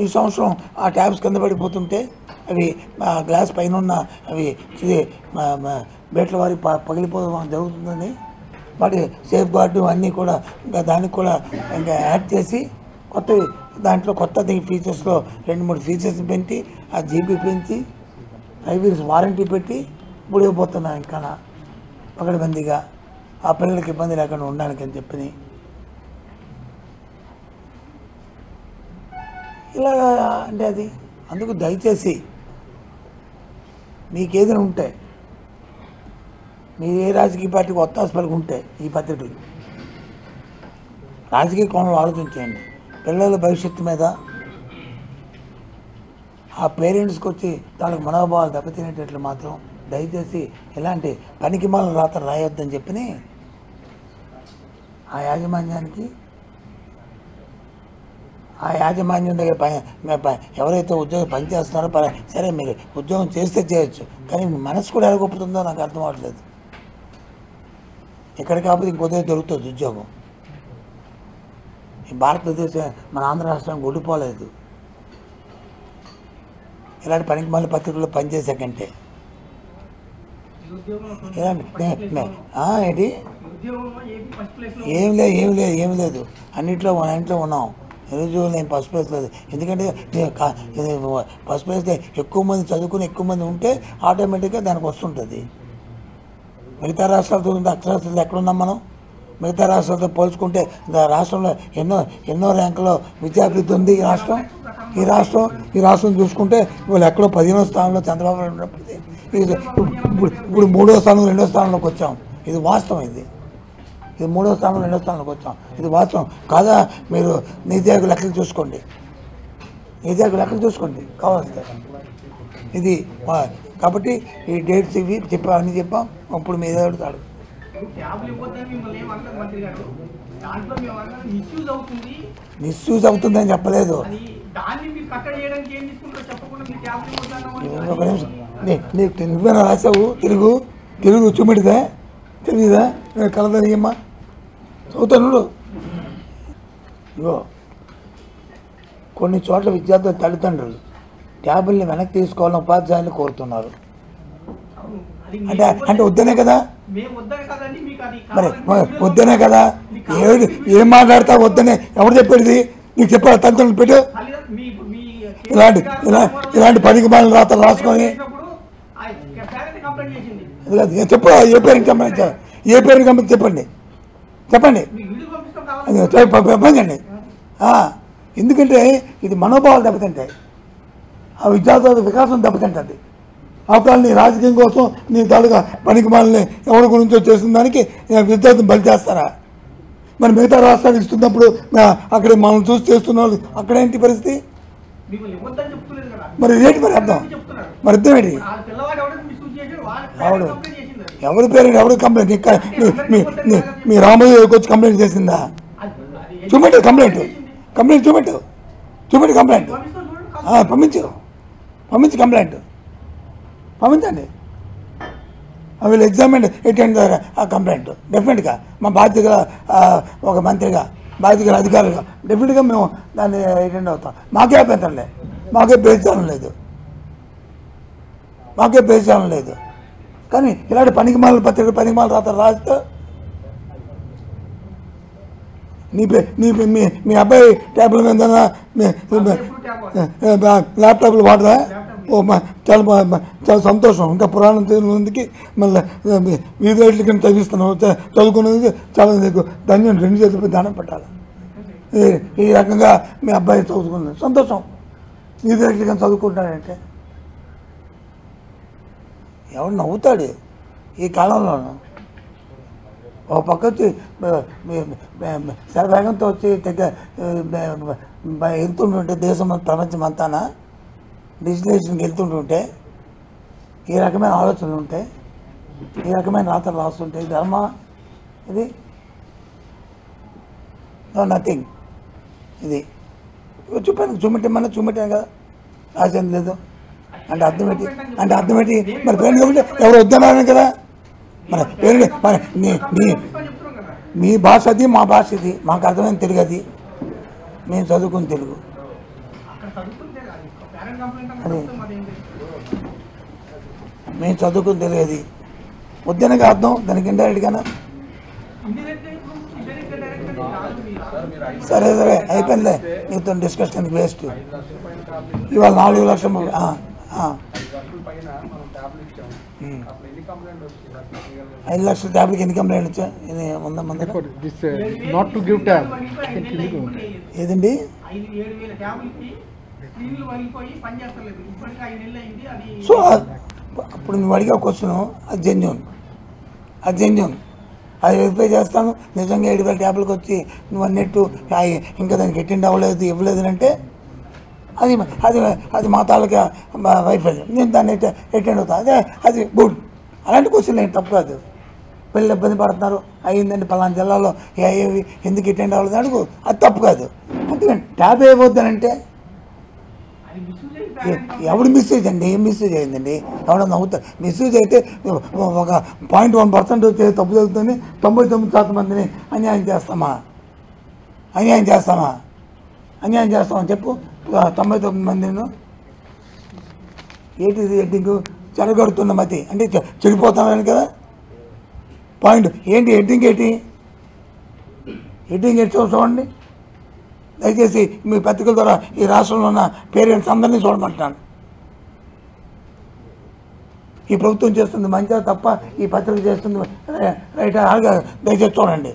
ఈ సంవత్సరం ఆ ట్యాబ్స్ కింద పడిపోతుంటే అవి గ్లాస్ పైన ఉన్న అవి బేట్ల వారి పగిలిపోవడం జరుగుతుందని వాటి సేఫ్ గార్డు అన్నీ కూడా ఇంకా దానికి కూడా ఇంకా యాడ్ చేసి కొత్త దాంట్లో కొత్త ఫీచర్స్లో 2-3 ఫీచర్స్ పెంచి ఆ జీబీ పెంచి 5 years వారంటీ పెట్టి ఇప్పుడు ఇవ్వబోతున్నాం ఇంకా పకడ్బందీగా ఆ పిల్లలకి ఇబ్బంది లేకుండా ఉండడానికి అని చెప్పి ఇలా అంటే అది అందుకు దయచేసి మీకేదైనా ఉంటాయి మీరు ఏ రాజకీయ పార్టీకి ఒత్తాసు పలికి ఉంటే ఈ పద్ధతులు రాజకీయ కోణంలో ఆలోచించండి. పిల్లల భవిష్యత్తు మీద ఆ పేరెంట్స్కి వచ్చి వాళ్ళకి మనోభావాలు దెబ్బతినేటట్లు మాత్రం దయచేసి ఇలాంటి పనికిమాలను రాత రాయొద్దని చెప్పి ఆ యాజమాన్యం దగ్గర ఎవరైతే ఉద్యోగం పనిచేస్తున్నారో సరే మీరు ఉద్యోగం చేస్తే చేయొచ్చు, కానీ మీ మనసు కూడా ఎలా గొప్పతుందో నాకు అర్థం అవ్వట్లేదు. ఇక్కడ కాకపోతే ఇంకొదే దొరుకుతుంది ఉద్యోగం. ఈ భారతదేశం మన ఆంధ్ర రాష్ట్రానికి ఓడిపోలేదు ఇలాంటి పనికి మళ్ళీ పత్రికల్లో పనిచేసే కంటే. ఏంటి ఏం లేదు అన్నింటిలో ఉన్నాం. నిరుద్యోగులు నేను ఫస్ట్ ప్లేస్ లేదు. ఎందుకంటే ఫస్ట్ ప్లేస్ ఎక్కువ మంది చదువుకుని ఎక్కువ మంది ఉంటే ఆటోమేటిక్గా దానికి వస్తుంటుంది. మిగతా రాష్ట్రాలతో అక్షరాస్యతలు ఎక్కడున్నాం మనం? మిగతా రాష్ట్రాలతో పోల్చుకుంటే రాష్ట్రంలో ఎన్నో ర్యాంకులో విద్యాభివృద్ధి ఉంది. ఈ రాష్ట్రం చూసుకుంటే వాళ్ళు ఎక్కడో 15వ స్థానంలో చంద్రబాబు నాయుడు ఉన్నప్పుడు ఇప్పుడు 3వ స్థానం 2వ స్థానంలోకి వచ్చాం. ఇది వాస్తవం. ఇది 3వ స్థానం 2వ స్థానంలోకి వచ్చాం. ఇది వాస్తవం కాదా? మీరు నీతి ఆయోగ్ లెక్కలు చూసుకోండి, కావాల్సింది ఇది. కాబట్టి ఈ డేట్స్ ఇవి అన్నీ చెప్పాం. ఇప్పుడు మీద అడుగుతాడు మిస్యూజ్ అవుతుందని చెప్పలేదు. నువ్వేనా రాసావు? తెలుగు చూమిడిదా తెలియదా? కలదమ్మా చదువుతాను. ఇగో కొన్ని చోట్ల విద్యార్థుల తల్లిదండ్రులు ట్యాబుల్ని వెనక్కి తీసుకోవాలని ఉపాధ్యాయులు కోరుతున్నారు. అంటే వద్దనే కదా? మరి వద్దనే కదా? ఏం మాట్లాడతా వద్దనే ఎవరు చెప్పేది? నీకు చెప్పాలి తల్లిదండ్రులు పెట్టు. ఇలాంటి పనికి మాలిన రాతలు రాసుకొని చెప్పు. ఏ పేరుకి కంప్లైంట్ చెప్పండి పంపించండి. ఎందుకంటే ఇది మనోభావాలు దెబ్బతింటాయి, ఆ విద్యార్థుల వికాసం దెబ్బతింటుంది. ఆఫ్టర్ నీ రాజకీయం కోసం నీ తాలూకా పనికి మాలని ఎవరి గురించో చేసిన దానికి విద్యార్థులు బలి చేస్తారా? మరి మిగతా రాష్ట్రాలకు ఇస్తున్నప్పుడు అక్కడ మనం చూసి చేస్తున్న వాళ్ళు అక్కడేంటి పరిస్థితి? మరి ఏంటి మరి అర్థం ఏంటి? ఎవరి పేరు ఎవరు కంప్లైంట్? మీ రామోజీకి వచ్చి కంప్లైంట్ చేసిందా? చూపెట్టు కంప్లైంట్ పంపించు కంప్లైంట్ పంపించండి. ఐ విల్ ఎగ్జామిన్ అటెండ్ ఆ కంప్లైంట్. డెఫినెట్గా మా బాధ్యత ఒక మంత్రిగా, బాధ్యత అధికారులుగా డెఫినెట్గా మేము దాన్ని అటెండ్ అవుతాం. మాకే అభ్యంతరం లేదు, మాకే బేచారం లేదు. కానీ ఇలాంటి పనికిమాల పత్రిక పనికిమాల రాతలు రాస్తే మీ అబ్బాయి ట్యాబ్ల మీద ల్యాప్టాప్లు వాడదా? చాలా సంతోషం. ఇంకా పురాణం తెలియనందుకు మళ్ళీ వీధి రేట్ల కింద చదివిస్తున్నావు, చదువుకున్నందుకు చాలా నీకు ధన్యం. 2 చేతులపై దానం పెట్టాలి. ఈ రకంగా మీ అబ్బాయి చదువుకున్నది సంతోషం. వీధి రేట్ల కింద చదువుకుంటాడంటే ఎవరు నవ్వుతాడు ఈ కాలంలోనూ? ఒక పక్క వచ్చి శరవేగంతో వచ్చి వెళ్తుంటుంటే దేశం ప్రపంచం అంతానా డిజిటలైజేషన్కి వెళ్తుంటుంటే ఈ రకమైన ఆలోచనలు ఉంటాయి, ఈ రకమైన రాతలు రాస్తుంటాయి. ధర్మ ఇది నథింగ్. ఇది చూపెట్టాను కదా, రాసేది లేదు అంటే అర్థం ఏంటి? మరి పేరెంట్ కాబట్టి ఎవరు వద్దన్నారని కదా. మన పేరెంట్ మీ భాష అది, మా భాష ఇది. మాకు అర్థమైన తెలుగు అది, మేము చదువుకుని తెలుగు. అది మేము చదువుకుని తెలియదు వద్దనగా అర్థం దానికి ఇండైరెక్ట్గానా సరే సరే అయిపోయిందిలే నీతో డిస్కషన్కి వేస్ట్ ఇవాళ 4 లక్షలు 5 లక్షల ట్యాబ్లెట్కి ఎన్ని కంప్లైంట్ వచ్చా ఏదండి సో అప్పుడు నువ్వు అడిగే క్వశ్చన్ అది జెన్యూన్ అది వెరిఫై చేస్తాను నిజంగా 7,000 ట్యాబ్లెట్కి వచ్చి నువ్వు అన్నట్టు ఇంకా దానికి అటెండ్ అవ్వలేదు ఇవ్వలేదు అంటే అది అది అది మా తాలూకా వైఫల్యం నేను దాన్ని అటెండ్ అవుతాను అది గుడ్ అలాంటి క్వశ్చన్ ఏంటి తప్పు కాదు పిల్లలు ఇబ్బంది పడుతున్నారు అయ్యిందండి పలానా జిల్లాలో ఏవి ఎందుకు అటెండ్ అవ్వలేదు అడుగు అది తప్పు కాదు అందుకని ట్యాబ్ అయిపోద్దానంటే ఎవడు మిస్యూజ్ అండి ఏం మిస్యూజ్ అయిందండి ఎవడన్నా అవుతా మిస్యూజ్ అయితే ఒక 0.1% తప్పు జరుగుతుంది 99% మందిని అన్యాయం చేస్తామని చెప్పు 99 మందిని ఏంటిది ఎడ్డింగ్ చెరగడుతున్న మతి అంటే చెడిపోతామని కదా పాయింట్ ఏంటి ఎడ్డింగ్ చూడండి దయచేసి మీ పత్రికల ద్వారా ఈ రాష్ట్రంలో ఉన్న పేరెంట్స్ అందరినీ చూడమంటున్నాను ఈ ప్రభుత్వం చేస్తుంది మంచిగా తప్ప ఈ పత్రిక చేస్తుంది రైట్ అలాగా దయచేసి చూడండి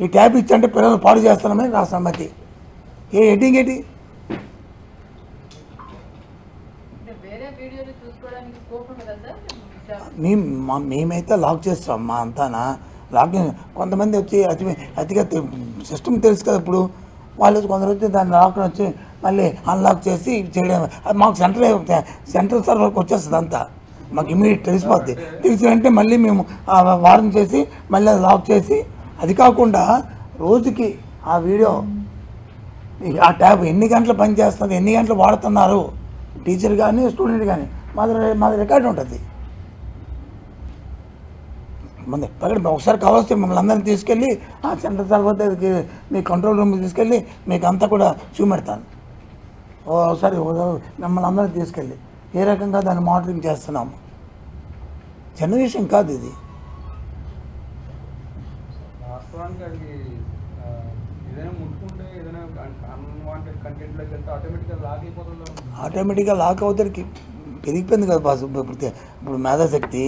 ఈ ట్యాబ్ ఇచ్చంటే పిల్లలు పాడు చేస్తున్నామని రాష్ట్రం మతి ఏ ఎడ్డింగ్ ఏంటి మేమైతే లాక్ చేస్తాం మా అంతానా లాక్ కొంతమంది వచ్చి అతిగా సిస్టమ్ తెలుసు కదా ఇప్పుడు వాళ్ళు కొందరు వచ్చి దాన్ని లాక్ని వచ్చి మళ్ళీ అన్లాక్ చేసి చేయడం మాకు సెంట్రల్ సర్వర్కి వచ్చేస్తుంది అంతా మాకు ఇమీడియట్ తెలిసిపోద్ది తెలిసినంటే మళ్ళీ మేము వారం చేసి మళ్ళీ అది లాక్ చేసి అది కాకుండా రోజుకి ఆ వీడియో ఆ ట్యాబ్ ఎన్ని గంటలు పనిచేస్తుంది ఎన్ని గంటలు వాడుతున్నారు టీచర్ కానీ స్టూడెంట్ కానీ మాది రికార్డు ఉంటుంది ముందే ఒకసారి కావాల్సి మిమ్మల్ని అందరినీ తీసుకెళ్ళి ఆ సెంటర్ సర్వర్ దగ్గరికి మీ కంట్రోల్ రూమ్కి తీసుకెళ్ళి మీకు అంతా కూడా చూపెడతాను ఒకసారి మిమ్మల్ని అందరినీ తీసుకెళ్ళి ఏ రకంగా దాన్ని మానిటరింగ్ చేస్తున్నాము చిన్న విషయం కాదు ఇది ఆటోమేటిక్గా లాక్ అవుతానికి పెరిగిపోయింది కదా బాస్ ఇప్పుడు మేధాశక్తి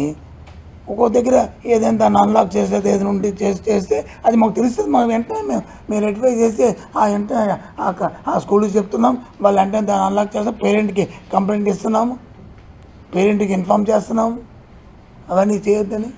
ఒక్కో దగ్గర ఏదైనా దాన్ని అన్లాక్ చేసేది ఏదైనా ఉండి చేస్తే అది మాకు తెలుస్తుంది మాకు వెంటనే మేము రెటిఫై చేసి ఆ వెంటనే ఆ స్కూల్కి చెప్తున్నాం వాళ్ళు వెంటనే దాన్ని అన్లాక్ చేస్తాం పేరెంట్కి కంప్లైంట్ ఇస్తున్నాము పేరెంట్కి ఇన్ఫామ్ చేస్తున్నాము అవన్నీ చేయొద్దని